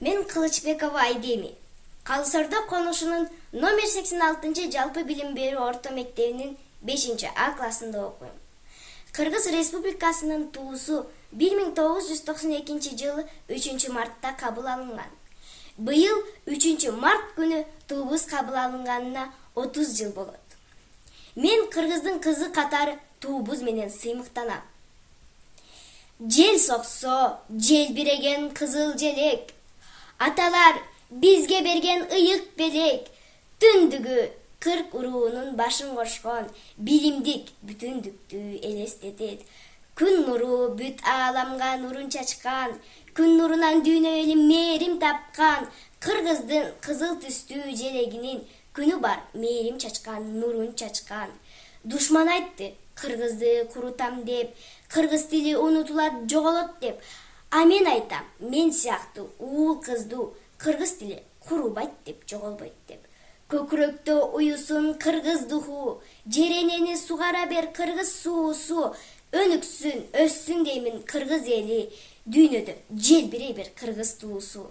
Мен Кылычбекова Айдеми. Калысордо конушунун номер 86 жалпы билим берүү орто мектебинин 5А классында окуйм. Кыргыз Республикасынын туусу 1992 жылы 3 мартта кабыл алынган. Быйыл 3 март күнү туубуз кабыл алынганына 30 жыл болот. Мен кыргыздын кызы катары туубуз менен сыймыктанам. Жел соксо, жел биреген кызыл желек. Аталар бизге берген ыйык белек. Түндүгү 40 уруунун башын кошкон билимдик бүтүндүктү элестетет. Күн нуру бүт ааламга нурун чачкан, күн нурунан дүйнө эли мээрим тапкан, кыргыздын кызыл түстүү желегинин күнү бар мээрим чачкан, нурун чачкан. Душман айтты, кыргызды курутам деп, кыргыз тили унутулат, жоголот деп. А мен айтам, мен сыяктуу уул кызду кыргыз тили курубайт деп, жоголбойт деп. Көкүрөктө уюсун кыргыз духу, жеренени сугара бер кыргыз суусу, өнүксүн, өссүн деймин кыргыз эли, дүйнөдө желбирей бер кыргыз туусу.